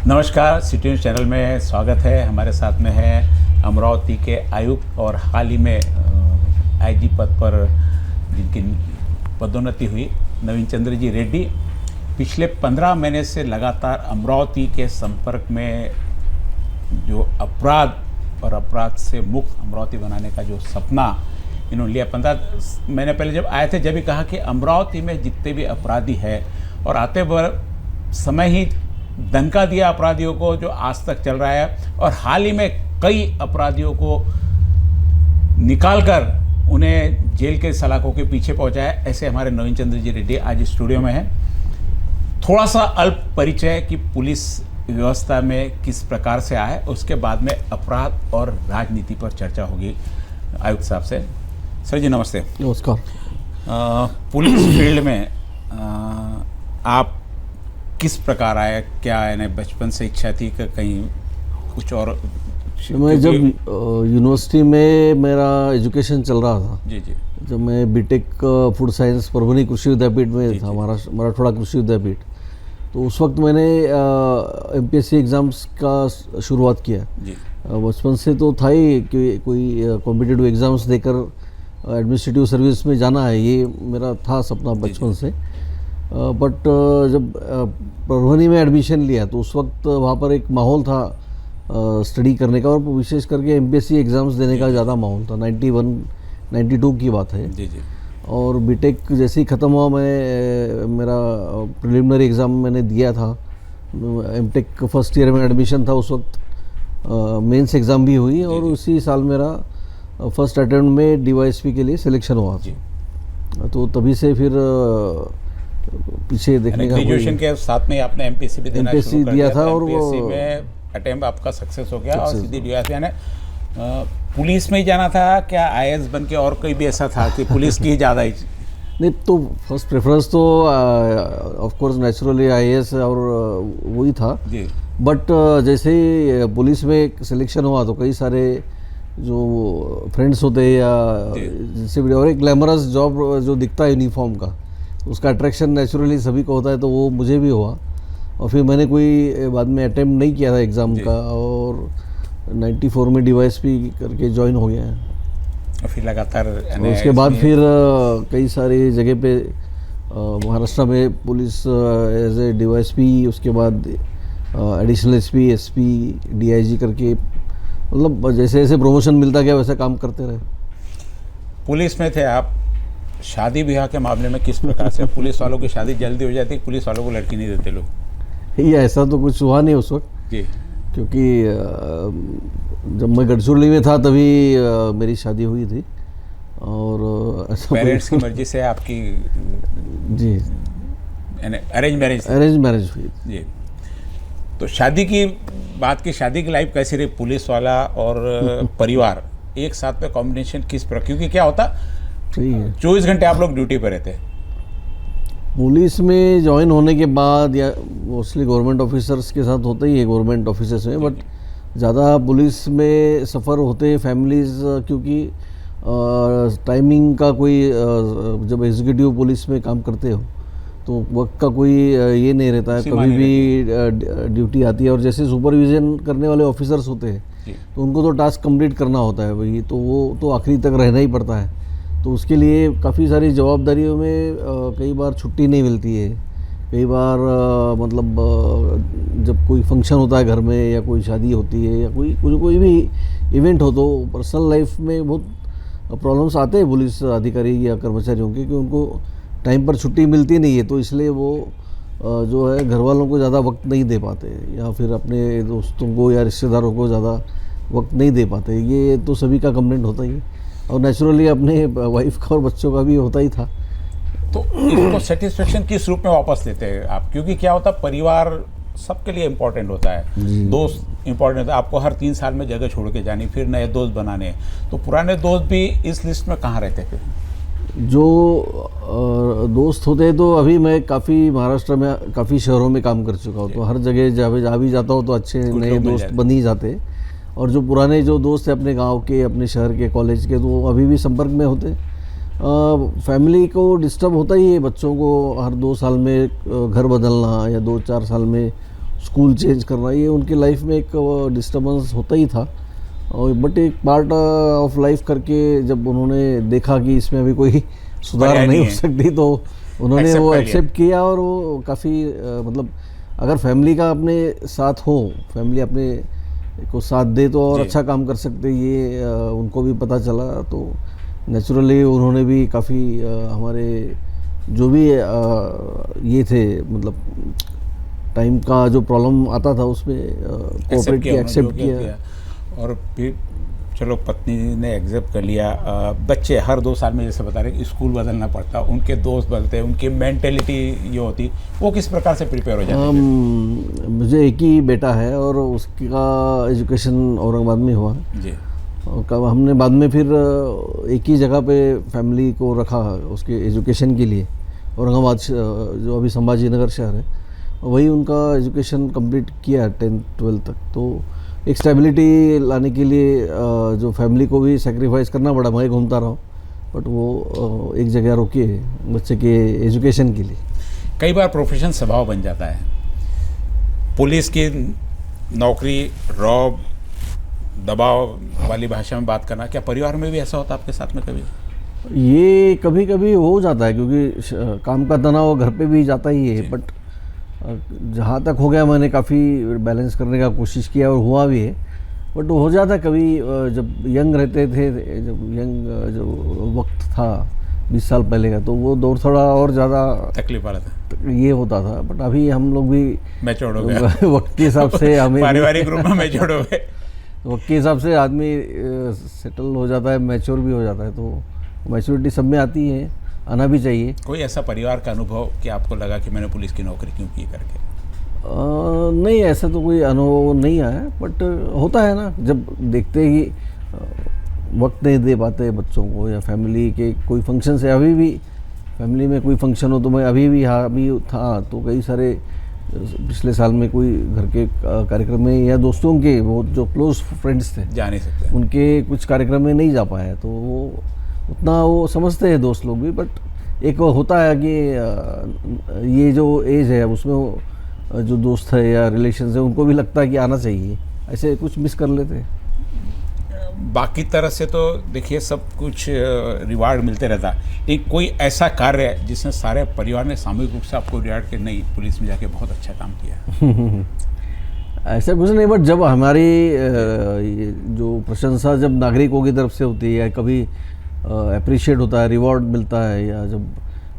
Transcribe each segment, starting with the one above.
नमस्कार, city news channel में स्वागत है। हमारे साथ में है अमरावती के आयुक्त और हाल ही में आईजी पद पर जिनकी पदोन्नति हुई नवीन चंद्र जी रेड्डी पिछले 15 महीने से लगातार अमरावती के संपर्क में जो अपराध और अपराध से मुक्त अमरावती बनाने का जो सपना इन्होंने लिया। 15 महीने पहले जब आए थे जब भी कहा कि अमरावती में जितने भी अपराधी है और आते समय ही दंका दिया अपराधियों को जो आज तक चल रहा है, और हाल ही में कई अपराधियों को निकालकर उन्हें जेल के सलाखों के पीछे पहुंचाया। ऐसे हमारे नवीन चंद्र जी रेड्डी आज स्टूडियो में हैं। थोड़ा सा अल्प परिचय कि पुलिस व्यवस्था में किस प्रकार से आए, उसके बाद में अपराध और राजनीति पर चर्चा होगी आयुक्त साहब से। सर जी नमस्ते। नमस्कार। पुलिस फील्ड में आप किस प्रकार आए, क्या यानी बचपन से इच्छा थी कि कहीं कुछ और? मैं जब यूनिवर्सिटी में मेरा एजुकेशन चल रहा था, जी जी, जब मैं बीटेक फूड साइंस परभनी कृषि विद्यापीठ में था, मराठवाड़ा कृषि विद्यापीठ, तो उस वक्त मैंने एमपीएससी एग्ज़ाम्स का शुरुआत किया जी। बचपन से तो था ही कि कोई कॉम्पिटिटिव एग्ज़ाम्स देकर एडमिनिस्ट्रेटिव सर्विस में जाना है, ये मेरा था सपना बचपन से। बट जब परभनी में एडमिशन लिया तो उस वक्त वहाँ पर एक माहौल था स्टडी करने का, और विशेष करके एमपीएससी एग्ज़ाम्स देने का ज़्यादा माहौल था। 91-92 की बात है जी जी। और बीटेक जैसे ही ख़त्म हुआ मैं मेरा प्रिलिमिनरी एग्ज़ाम मैंने दिया था। एमटेक फर्स्ट ईयर में एडमिशन था उस वक्त, मेंस एग्ज़ाम भी हुई और उसी साल मेरा फर्स्ट अटेम्प्ट में डीवाईएसपी के लिए सिलेक्शन हुआ था। तो तभी से फिर पीछे देखने का ग्रेजुएशन के साथ में आपने एमपीएससी भी देना शुरू कर दिया था और एमपीएससी में अटेम्प्ट आपका सक्सेस हो गया और सीधी डीवाईएसपी यानी पुलिस में ही जाना था क्या, आईएएस बन के? और कोई भी ऐसा था कि पुलिस की ज़्यादा ही? नहीं, तो फर्स्ट प्रेफरेंस तो ऑफ कोर्स नेचुरली आईएएस और वही था जी। बट जैसे ही पुलिस में सिलेक्शन हुआ तो कई सारे जो फ्रेंड्स होते हैं या जिनसे भी, और एक ग्लैमरस जॉब जो दिखता है यूनिफॉर्म का, उसका अट्रैक्शन नेचुरली सभी को होता है, तो वो मुझे भी हुआ। और फिर मैंने कोई बाद में अटेम्प्ट नहीं किया था एग्ज़ाम का, और 94 में डीवाईएसपी करके ज्वाइन हो गया है। और फिर लगातार उसके बाद फिर कई सारी जगह पे महाराष्ट्र में पुलिस एज ए डीवाईएसपी, उसके बाद एडिशनल एसपी, एसपी, डीआईजी करके, मतलब जैसे जैसे प्रमोशन मिलता गया वैसे काम करते रहे। पुलिस में थे आप, शादी ब्याह के मामले में किस प्रकार से? पुलिस वालों की शादी जल्दी हो जाती, पुलिस वालों को लड़की नहीं देते लोग? ये ऐसा तो कुछ हुआ नहीं उस वक्त जी, क्योंकि जब मैं गढ़चिरौली में था तभी मेरी शादी हुई थी। और पेरेंट्स की मर्जी से आपकी जी अरेंज मैरिज हुई जी। तो शादी की बात की, शादी की लाइफ कैसी रही? पुलिस वाला और परिवार एक साथ में कॉम्बिनेशन किस प्रकार? क्योंकि क्या होता, 24 घंटे आप लोग ड्यूटी पर रहते? पुलिस में ज्वाइन होने के बाद या मोस्टली गवर्नमेंट ऑफिसर्स के साथ होता ही है, गवर्नमेंट ऑफिसर्स में, बट ज़्यादा पुलिस में सफ़र होते हैं फैमिलीज़, क्योंकि टाइमिंग का कोई जब एग्जीक्यूटिव पुलिस में काम करते हो तो वक्त का कोई ये नहीं रहता है, कभी भी ड्यूटी आती है। और जैसे सुपरविज़न करने वाले ऑफिसर्स होते हैं तो उनको तो टास्क कंप्लीट करना होता है भाई, तो वो तो आखिरी तक रहना ही पड़ता है। तो उसके लिए काफ़ी सारी जवाबदारियों में कई बार छुट्टी नहीं मिलती है, कई बार मतलब जब कोई फंक्शन होता है घर में या कोई शादी होती है या कोई भी इवेंट हो, तो पर्सनल लाइफ में बहुत प्रॉब्लम्स आते हैं पुलिस अधिकारी या कर्मचारियों के, कि उनको टाइम पर छुट्टी मिलती नहीं है, तो इसलिए वो जो है घर वालों को ज़्यादा वक्त नहीं दे पाते, या फिर अपने दोस्तों को या रिश्तेदारों को ज़्यादा वक्त नहीं दे पाते। ये तो सभी का कंप्लेंट होता ही है, और नेचुरली अपने वाइफ का और बच्चों का भी होता ही था। तो इसको सेटिस्फेक्शन किस रूप में वापस लेते हैं आप? क्योंकि क्या होता, परिवार सबके लिए इम्पोर्टेंट होता है, दोस्त इम्पोर्टेंट होता है। आपको हर 3 साल में जगह छोड़ के जानी, फिर नए दोस्त बनाने, तो पुराने दोस्त भी इस लिस्ट में कहाँ रहते थे? जो दोस्त होते हैं, तो अभी मैं काफ़ी महाराष्ट्र में काफ़ी शहरों में काम कर चुका हूँ, तो हर जगह जा भी जाता हूँ तो अच्छे नए दोस्त बन ही जाते। और जो पुराने जो दोस्त हैं अपने गांव के, अपने शहर के, कॉलेज के, तो अभी भी संपर्क में होते। फैमिली को डिस्टर्ब होता ही है, बच्चों को हर 2 साल में घर बदलना या 2-4 साल में स्कूल चेंज करना, ये उनकी लाइफ में एक डिस्टर्बेंस होता ही था। और बट एक पार्ट ऑफ लाइफ करके जब उन्होंने देखा कि इसमें अभी कोई सुधार पर्याय नहीं नहीं हो है। सकती, तो उन्होंने Accept वो कर लिया। एक्सेप्ट किया। और वो काफ़ी मतलब अगर फैमिली का अपने साथ हो, फैमिली अपने को साथ दे तो और जी। अच्छा काम कर सकते, ये उनको भी पता चला। तो नेचुरली उन्होंने भी काफ़ी हमारे जो भी ये थे, मतलब टाइम का जो प्रॉब्लम आता था उसमें कोऑपरेट किया, उन्होंने, एक्सेप्ट जो किया। और फिर चलो पत्नी ने एक्सेप्ट कर लिया। बच्चे हर 2 साल में जैसे बता रहे कि स्कूल बदलना पड़ता, उनके दोस्त बदलते, उनकी मेंटेलिटी ये होती, वो किस प्रकार से प्रिपेयर हो जाती है? मुझे एक ही बेटा है और उसका एजुकेशन औरंगाबाद में हुआ। जी और कब हमने बाद में फिर एक ही जगह पे फैमिली को रखा उसके एजुकेशन के लिए, औरंगाबाद जो अभी संभाजी नगर शहर है, वही उनका एजुकेशन कंप्लीट किया 10th-12th तक। तो एक स्टेबिलिटी लाने के लिए जो फैमिली को भी सेक्रीफाइस करना पड़ा। मैं घूमता रहा, बट वो एक जगह रुके बच्चे के एजुकेशन के लिए। कई बार प्रोफेशन स्वभाव बन जाता है। पुलिस की नौकरी रौब, दबाव वाली भाषा में बात करना, क्या परिवार में भी ऐसा होता आपके साथ में कभी? ये कभी कभी हो जाता है, क्योंकि काम का तनाव घर पे भी जाता ही है। बट जहाँ तक हो गया, मैंने काफ़ी बैलेंस करने का कोशिश किया और हुआ भी है। बट हो जाता कभी, जब यंग रहते थे, जब यंग जो वक्त था 20 साल पहले का, तो वो दौर थोड़ा और ज़्यादा तकलीफ वाला था, ये होता था। बट अभी हम लोग भी मैच्योर हो गया वक्त के हिसाब से हमें पारिवारिक ग्रुप में मैच्योर हो गए। वक्त के हिसाब से आदमी सेटल हो जाता है, मैच्योर भी हो जाता है। तो मैच्योरिटी सब में आती है, आना भी चाहिए। कोई ऐसा परिवार का अनुभव कि आपको लगा कि मैंने पुलिस की नौकरी क्यों की करके? नहीं, ऐसा तो कोई अनुभव नहीं आया। बट होता है ना, जब देखते हैं कि वक्त नहीं दे पाते बच्चों को, या फैमिली के कोई फंक्शन से, अभी भी फैमिली में कोई फंक्शन हो तो मैं अभी भी यहाँ भी था, तो कई सारे पिछले साल में कोई घर के कार्यक्रम में, या दोस्तों के वो जो क्लोज फ्रेंड्स थे जा नहीं सकते। उनके कुछ कार्यक्रम में नहीं जा पाया, तो वो उतना वो समझते हैं दोस्त लोग भी। बट एक होता है कि ये जो एज है, अब उसमें जो दोस्त है या रिलेशन है, उनको भी लगता है कि आना चाहिए, ऐसे कुछ मिस कर लेते हैं। बाकी तरह से तो देखिए सब कुछ रिवार्ड मिलते रहता, एक कोई ऐसा कार्य है जिसमें सारे परिवार ने सामूहिक रूप से आपको रिवार्ड के, नहीं पुलिस में जाके बहुत अच्छा काम किया? ऐसा कुछ नहीं, बट जब हमारी ये जो प्रशंसा जब नागरिकों की तरफ से होती है, या कभी अप्रिशिएट होता है, रिवॉर्ड मिलता है, या जब,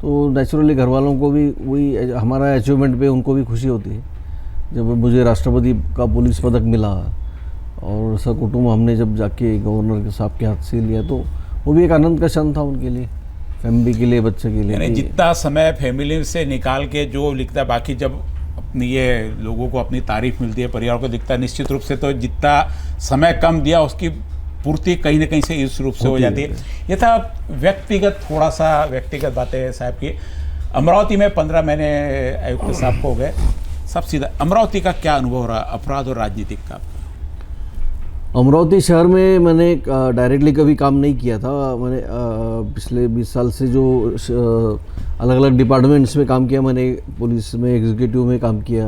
तो नेचुरली घर वालों को भी वही हमारा अचीवमेंट पे उनको भी खुशी होती है। जब मुझे राष्ट्रपति का पुलिस पदक मिला और सकुटुम्ब हमने जब जाके गवर्नर के साहब के हाथ से लिया, तो वो भी एक आनंद का क्षण था उनके लिए, फैमिली के लिए, बच्चे के लिए। यानी जितना समय फैमिली से निकाल के जो लिखता, बाकी जब अपनी ये लोगों को अपनी तारीफ मिलती है, परिवार को दिखता है, निश्चित रूप से तो जितना समय कम दिया उसकी पूर्ति कहीं ना कहीं से इस रूप से हो जाती है। ये था व्यक्तिगत, थोड़ा सा व्यक्तिगत बातें साहब की। अमरावती में 15 महीने आयुक्त साहब को हो गए। सब सीधा अमरावती का क्या अनुभव रहा, अपराध और राजनीतिक का? अमरावती शहर में मैंने डायरेक्टली कभी काम नहीं किया था। मैंने पिछले 20 साल से जो अलग अलग डिपार्टमेंट्स में काम किया, मैंने पुलिस में एग्जीक्यूटिव में काम किया,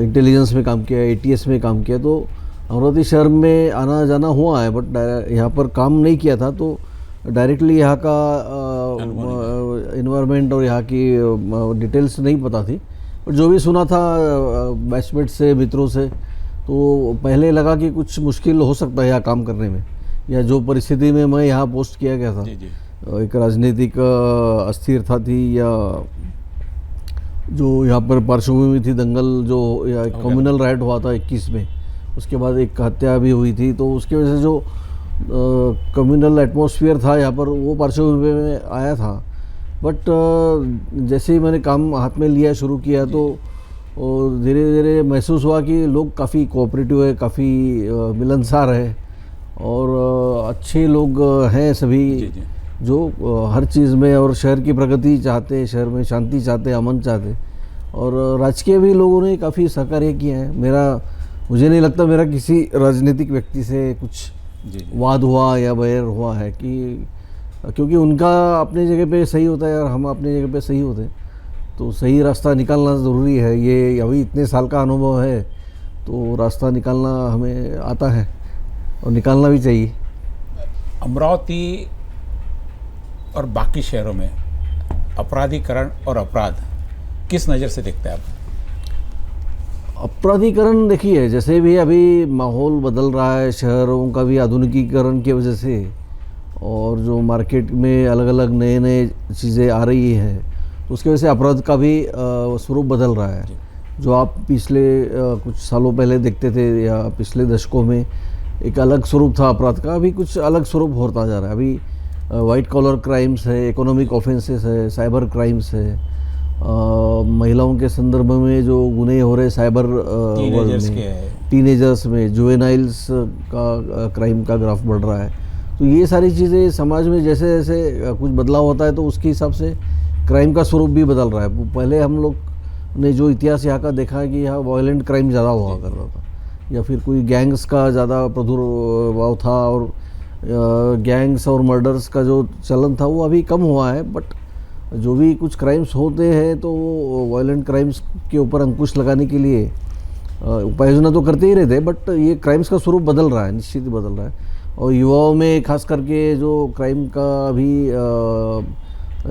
इंटेलिजेंस में काम किया, ATS में काम किया। तो अमरावती शहर में आना जाना हुआ है, बट यहाँ पर काम नहीं किया था। तो डायरेक्टली यहाँ का इन्वायरमेंट और यहाँ की डिटेल्स नहीं पता थी। पर जो भी सुना था बैचमेट से, मित्रों से, तो पहले लगा कि कुछ मुश्किल हो सकता है यहाँ काम करने में, या जो परिस्थिति में मैं यहाँ पोस्ट किया गया था, जी। एक राजनीतिक अस्थिरता थी, या जो यहाँ पर पार्श्वभूमि थी दंगल, जो या कम्युनल राइट हुआ था 21 में, उसके बाद एक हत्या भी हुई थी। तो उसकी वजह से जो कम्युनल एटमॉस्फेयर था यहाँ पर, वो पार्श्वभूमि में आया था। बट जैसे ही मैंने काम हाथ में लिया, शुरू किया, तो और धीरे धीरे महसूस हुआ कि लोग काफ़ी कोऑपरेटिव है, काफ़ी मिलनसार है, और अच्छे लोग हैं सभी, जो हर चीज़ में, और शहर की प्रगति चाहते हैं, शहर में शांति चाहते हैं, अमन चाहते हैं। और राजकीय भी लोगों ने काफ़ी सहकार्य किया है। मुझे नहीं लगता मेरा किसी राजनीतिक व्यक्ति से कुछ वाद हुआ या बैर हुआ है, कि क्योंकि उनका अपने जगह पे सही होता है और हम अपने जगह पे सही होते हैं। तो सही रास्ता निकालना ज़रूरी है। ये अभी इतने साल का अनुभव है, तो रास्ता निकालना हमें आता है और निकालना भी चाहिए। अमरावती और बाकी शहरों में अपराधीकरण और अपराध किस नज़र से देखते हैं आप? अपराधीकरण देखिए, जैसे भी अभी माहौल बदल रहा है शहरों का भी आधुनिकीकरण की वजह से, और जो मार्केट में अलग अलग नए नए चीज़ें आ रही हैं, तो उसकी वजह से अपराध का भी स्वरूप बदल रहा है। जो आप पिछले कुछ सालों पहले देखते थे या पिछले दशकों में एक अलग स्वरूप था अपराध का, अभी कुछ अलग स्वरूप होता जा रहा है। अभी वाइट कॉलर क्राइम्स है, इकोनॉमिक ऑफेंसेस है, साइबर क्राइम्स है, महिलाओं के संदर्भ में जो गुने हो रहे साइबर वर्ल्ड में, टीनेजर्स में, जुवेनाइल्स का क्राइम का ग्राफ बढ़ रहा है। तो ये सारी चीज़ें समाज में जैसे जैसे कुछ बदलाव होता है, तो उसके हिसाब से क्राइम का स्वरूप भी बदल रहा है। पहले हम लोग ने जो इतिहास यहाँ का देखा है कि यहाँ वायलेंट क्राइम ज़्यादा हुआ करता था, या फिर कोई गैंग्स का ज़्यादा प्रादुर्भाव था, और गैंग्स और मर्डर्स का जो चलन था वो अभी कम हुआ है। बट जो भी कुछ क्राइम्स होते हैं, तो वो वायलेंट क्राइम्स के ऊपर अंकुश लगाने के लिए उपाय योजना तो करते ही रहते हैं, बट ये क्राइम्स का स्वरूप बदल रहा है, निश्चित ही बदल रहा है। और युवाओं में खास करके जो क्राइम का अभी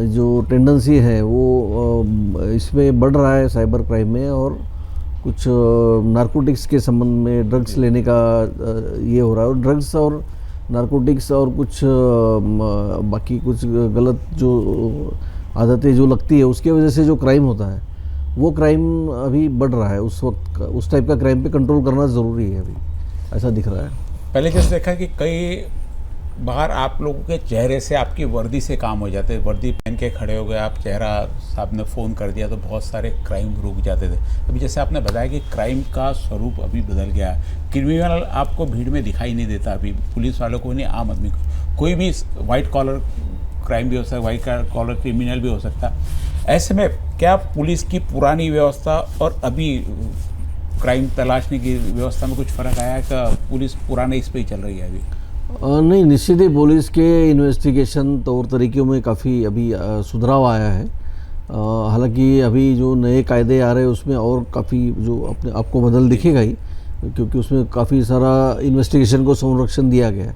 जो टेंडेंसी है वो इसमें बढ़ रहा है, साइबर क्राइम में, और कुछ नारकोटिक्स के संबंध में ड्रग्स लेने का ये हो रहा है। और ड्रग्स और नारकोटिक्स और कुछ बाकी कुछ गलत जो आदतें जो लगती है, उसके वजह से जो क्राइम होता है, वो क्राइम अभी बढ़ रहा है। उस वक्त उस टाइप का क्राइम पे कंट्रोल करना ज़रूरी है, अभी ऐसा दिख रहा है। पहले जैसे देखा कि कई बाहर आप लोगों के चेहरे से, आपकी वर्दी से काम हो जाते, वर्दी पहन के खड़े हो गए आप, चेहरा साहब ने फ़ोन कर दिया तो बहुत सारे क्राइम रुक जाते थे। अभी जैसे आपने बताया कि क्राइम का स्वरूप अभी बदल गया है, क्रिमिनल आपको भीड़ में दिखाई नहीं देता, अभी पुलिस वालों को नहीं, आम आदमी को, कोई भी वाइट कॉलर क्राइम भी हो सकता है, वाइट कॉलर क्रिमिनल भी हो सकता है। ऐसे में क्या पुलिस की पुरानी व्यवस्था और अभी क्राइम तलाशने की व्यवस्था में कुछ फ़र्क आया है? क्या पुलिस पुराने इस पर ही चल रही है अभी? नहीं, निश्चित ही पुलिस के इन्वेस्टिगेशन तौर तरीक़ों में काफ़ी अभी सुधार आया है। हालांकि अभी जो नए कायदे आ रहे हैं उसमें और काफ़ी जो अपने आपको बदल दिखेगा ही, क्योंकि उसमें काफ़ी सारा इन्वेस्टिगेशन को संरक्षण दिया गया है।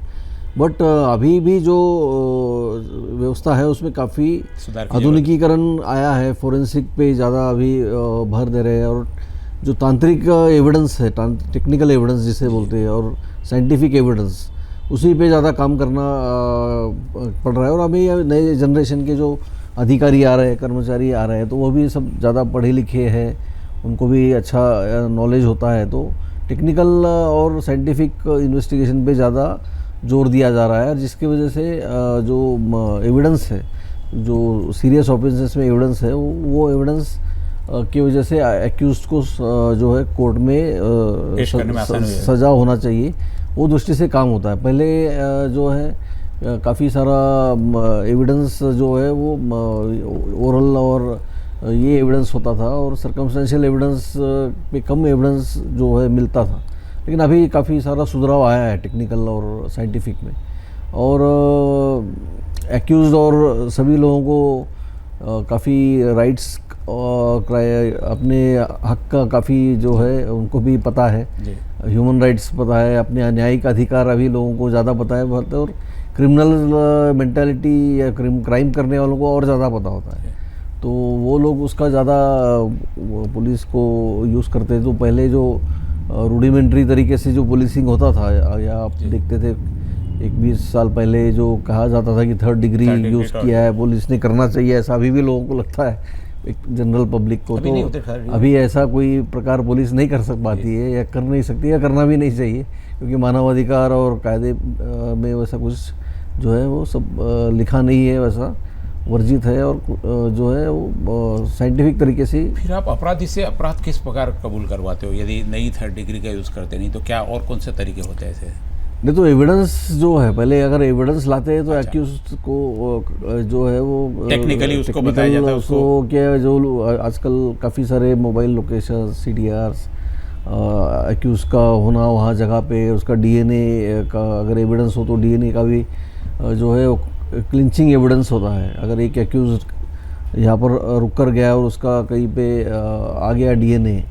बट अभी भी जो व्यवस्था है उसमें काफ़ी आधुनिकीकरण आया है। फोरेंसिक पे ज़्यादा अभी भर दे रहे हैं, और जो तांत्रिक एविडेंस है, टेक्निकल एविडेंस जिसे बोलते हैं, और साइंटिफिक एविडेंस, उसी पे ज़्यादा काम करना पड़ रहा है। और अभी नए जनरेशन के जो अधिकारी आ रहे हैं, कर्मचारी आ रहे हैं, तो वो भी सब ज़्यादा पढ़े लिखे हैं, उनको भी अच्छा नॉलेज होता है। तो टेक्निकल और साइंटिफिक इन्वेस्टिगेशन पे ज़्यादा जोर दिया जा रहा है, जिसकी वजह से जो एविडेंस है, जो सीरियस ऑफेंसेस में एविडेंस है, वो एविडेंस की वजह से एक्यूज्ड को जो है कोर्ट में सज़ा होना चाहिए, वो दृष्टि से काम होता है। पहले जो है काफ़ी सारा एविडेंस जो है वो ओरल और ये एविडेंस होता था, और सर्कमस्टेंशियल एविडेंस पे कम एविडेंस जो है मिलता था। लेकिन अभी काफ़ी सारा सुधार आया है टेक्निकल और साइंटिफिक में, और एक्यूज्ड और सभी लोगों को काफ़ी राइट्स अपने हक का काफ़ी जो है उनको भी पता है, ह्यूमन राइट्स पता है, अपने न्यायिक अधिकार अभी लोगों को ज़्यादा पता है, और क्रिमिनल मेंटालिटी या क्राइम करने वालों को और ज़्यादा पता होता है। तो वो लोग उसका ज़्यादा पुलिस को यूज़ करते हैं। तो पहले जो रूडिमेंट्री तरीके से जो पुलिसिंग होता था, या आप देखते थे 20 साल पहले जो कहा जाता था कि 3rd डिग्री यूज़ किया है पुलिस ने, करना चाहिए, ऐसा अभी भी लोगों को लगता है, एक जनरल पब्लिक को। तो अभी ऐसा कोई प्रकार पुलिस नहीं कर पाती है, या कर नहीं सकती, या करना भी नहीं चाहिए, क्योंकि मानवाधिकार और कायदे में वैसा कुछ जो है वो सब लिखा नहीं है, वैसा वर्जित है, और जो है वो साइंटिफिक तरीके से। फिर आप अपराधी से अपराध किस प्रकार कबूल करवाते हो यदि नई 3rd डिग्री का यूज़ करते नहीं तो? क्या और कौन से तरीके होते हैं ऐसे? नहीं, तो एविडेंस जो है, पहले अगर एविडेंस लाते हैं तो एक्यूज्ड को जो है वो टेक्निकली उसको बताया जाता है, उसको क्या जो आजकल काफ़ी सारे मोबाइल लोकेशन, CDRs, एक्यूज का होना वहाँ जगह पे, उसका DNA का अगर एविडेंस हो तो DNA का भी जो है क्लिंचिंग एविडेंस होता है। अगर एक एक्यूज यहाँ पर रुक कर गया और उसका कहीं पे आ गया डीएनए,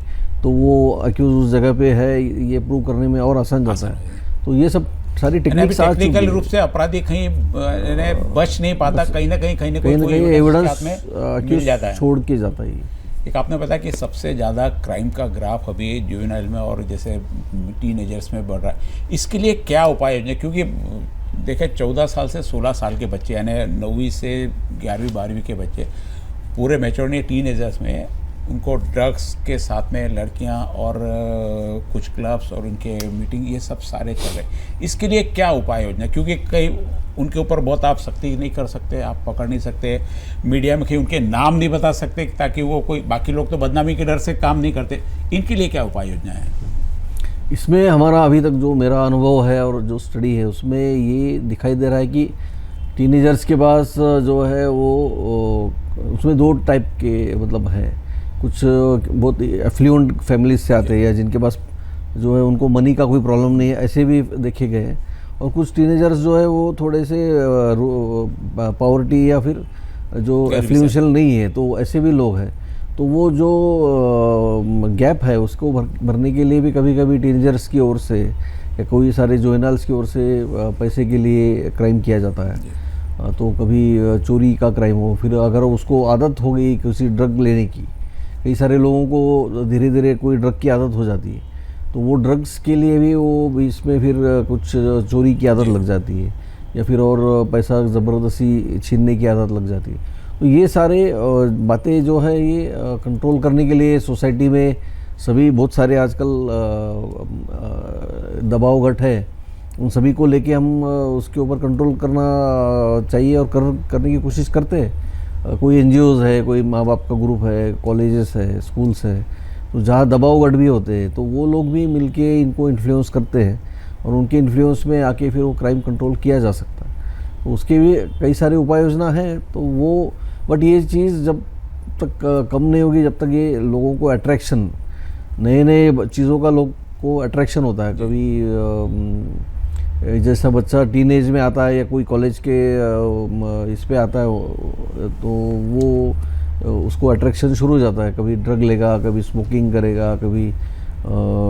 तो वो अक्यूज उस जगह पे है, ये प्रूव करने में और आसान जाता है। तो ये सब सारी टेक्निक्स आ चुकी टेक्निकल है। रूप से अपराधी कहीं बच नहीं पाता, कहीं ना कहीं एविडेंस मिल जाता है, छोड़ के जाता है। एक आपने बताया कि सबसे ज़्यादा क्राइम का ग्राफ अभी जुवेनाइल में और जैसे टीनेजर्स में बढ़ रहा है, इसके लिए क्या उपाय है? क्योंकि देखें 14 साल से 16 साल के बच्चे, यानी 9वीं से 11वीं 12वीं के बच्चे पूरे मैच्योर नहीं, टीनेजर्स में उनको ड्रग्स के साथ में लड़कियां और कुछ क्लब्स और उनके मीटिंग, ये सब सारे चल रहे। इसके लिए क्या उपाय योजना? क्योंकि कई उनके ऊपर बहुत आप सख्ती नहीं कर सकते, आप पकड़ नहीं सकते, मीडिया में कहीं उनके नाम नहीं बता सकते ताकि वो कोई, बाकी लोग तो बदनामी के डर से काम नहीं करते। इनके लिए क्या उपाय योजना है? इसमें हमारा अभी तक जो मेरा अनुभव है और जो स्टडी है उसमें ये दिखाई दे रहा है कि टीनेजर्स के पास जो है वो उसमें 2 टाइप के मतलब है। कुछ बहुत एफ्लुएंट फैमिलीज से आते हैं या जिनके पास जो है उनको मनी का कोई प्रॉब्लम नहीं है, ऐसे भी देखे गए हैं। और कुछ टीनेजर्स जो है वो थोड़े से पॉवर्टी या फिर जो एफ्लुएंशियल नहीं है, तो ऐसे भी लोग हैं। तो वो जो गैप है उसको भरने के लिए भी कभी कभी टीनेजर्स की ओर से या कोई सारे जुवेनाइल्स की ओर से पैसे के लिए क्राइम किया जाता है। तो कभी चोरी का क्राइम हो, फिर अगर उसको आदत हो गई किसी ड्रग लेने की, कई सारे लोगों को धीरे धीरे कोई ड्रग की आदत हो जाती है, तो वो ड्रग्स के लिए भी वो बीच में फिर कुछ चोरी की आदत लग जाती है या फिर और पैसा ज़बरदस्ती छीनने की आदत लग जाती है। तो ये सारे बातें जो है ये कंट्रोल करने के लिए सोसाइटी में सभी बहुत सारे आजकल दबाव गट है, उन सभी को लेके हम उसके ऊपर कंट्रोल करना चाहिए और करने की कोशिश करते हैं। कोई एनजीओज़ है, कोई माँ बाप का ग्रुप है, कॉलेजेस है, स्कूल्स है, तो जहाँ दबाव गट भी होते हैं तो वो लोग भी मिलके इनको इन्फ्लुएंस करते हैं और उनके इन्फ्लुएंस में आके फिर वो क्राइम कंट्रोल किया जा सकता है। तो उसके भी कई सारे उपाय योजना हैं। तो वो बट ये चीज़ जब तक कम नहीं होगी जब तक ये लोगों को अट्रैक्शन, नए नए चीज़ों का लोग को अट्रैक्शन होता है। कभी जैसा बच्चा टीनेज में आता है या कोई कॉलेज के इस पे आता है तो वो उसको अट्रैक्शन शुरू हो जाता है, कभी ड्रग लेगा, कभी स्मोकिंग करेगा, कभी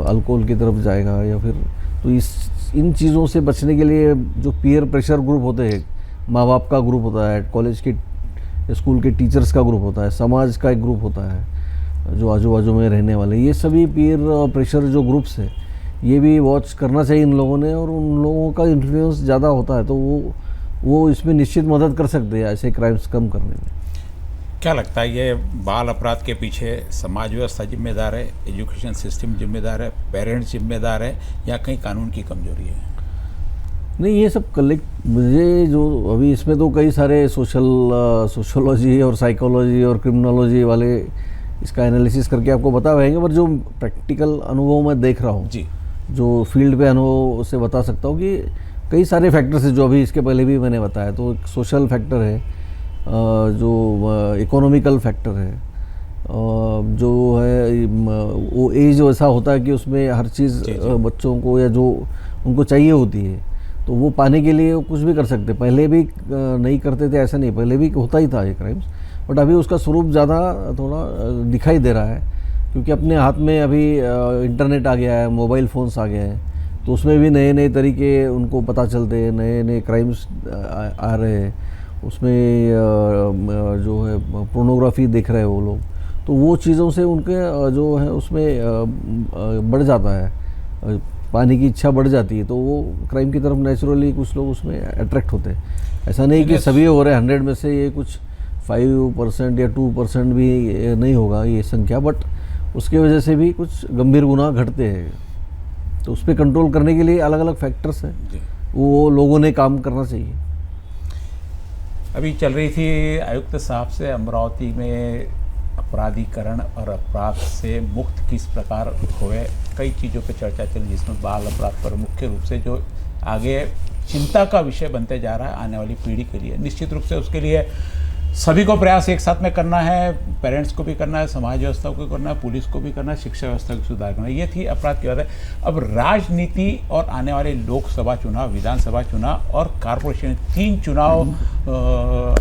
अल्कोहल की तरफ जाएगा या फिर तो इन चीज़ों से बचने के लिए जो पीयर प्रेशर ग्रुप होते हैं, माँ बाप का ग्रुप होता है, कॉलेज के स्कूल के टीचर्स का ग्रुप होता है, समाज का एक ग्रुप होता है जो आजू बाजू में रहने वाले, ये सभी पीयर प्रेशर जो ग्रुप्स है ये भी वॉच करना चाहिए इन लोगों ने। और उन लोगों का इन्फ्लुएंस ज़्यादा होता है तो वो इसमें निश्चित मदद कर सकते हैं ऐसे क्राइम्स कम करने में। क्या लगता है ये बाल अपराध के पीछे समाज व्यवस्था जिम्मेदार है, एजुकेशन सिस्टम जिम्मेदार है, पेरेंट्स जिम्मेदार है या कहीं कानून की कमजोरी है? नहीं, ये सब कलेक्ट मुझे जो अभी इसमें तो कई सारे सोशोलॉजी और साइकोलॉजी और क्रिमिनोलॉजी वाले इसका एनालिसिस करके आपको बता पाएंगे, पर जो प्रैक्टिकल अनुभव मैं देख रहा हूँ, जो फील्ड पे अनुभव से बता सकता हूँ कि कई सारे फैक्टर्स हैं जो अभी इसके पहले भी मैंने बताया। तो एक सोशल फैक्टर है, जो इकोनॉमिकल फैक्टर है, जो है वो एज वैसा होता है कि उसमें हर चीज़ बच्चों को या जो उनको चाहिए होती है तो वो पाने के लिए वो कुछ भी कर सकते। पहले भी नहीं करते थे ऐसा नहीं, पहले भी होता ही था ये क्राइम्स, बट अभी उसका स्वरूप ज़्यादा थोड़ा दिखाई दे रहा है क्योंकि अपने हाथ में अभी इंटरनेट आ गया है, मोबाइल फ़ोन्स आ गए हैं, तो उसमें भी नए नए तरीके उनको पता चलते हैं, नए नए क्राइम्स आ रहे हैं। उसमें जो है पोर्नोग्राफी देख रहे हैं वो लोग, तो वो चीज़ों से उनके जो है उसमें बढ़ जाता है, पाने की इच्छा बढ़ जाती है, तो वो क्राइम की तरफ नेचुरली कुछ लोग उसमें अट्रैक्ट होते हैं। ऐसा नहीं कि सभी हो रहे हैं, 100 में से ये कुछ 5% या 2% भी नहीं होगा ये संख्या, बट उसके वजह से भी कुछ गंभीर गुनाह घटते हैं। तो उस पर कंट्रोल करने के लिए अलग अलग फैक्टर्स हैं, वो लोगों ने काम करना चाहिए। अभी चल रही थी आयुक्त साहब से अमरावती में अपराधीकरण और अपराध से मुक्त किस प्रकार हुए, कई चीज़ों पर चर्चा चली जिसमें बाल अपराध पर मुख्य रूप से जो आगे चिंता का विषय बनते जा रहा है आने वाली पीढ़ी के लिए। निश्चित रूप से उसके लिए सभी को प्रयास एक साथ में करना है, पेरेंट्स को भी करना है, समाज व्यवस्था को करना है, पुलिस को भी करना है, शिक्षा व्यवस्था को सुधार करना है। ये थी अपराध की बात है। अब राजनीति और आने वाले लोकसभा चुनाव, विधानसभा चुनाव और कारपोरेशन 3 चुनाव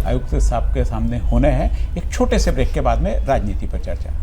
आयुक्त साहब के सामने होने हैं। एक छोटे से ब्रेक के बाद में राजनीति पर चर्चा।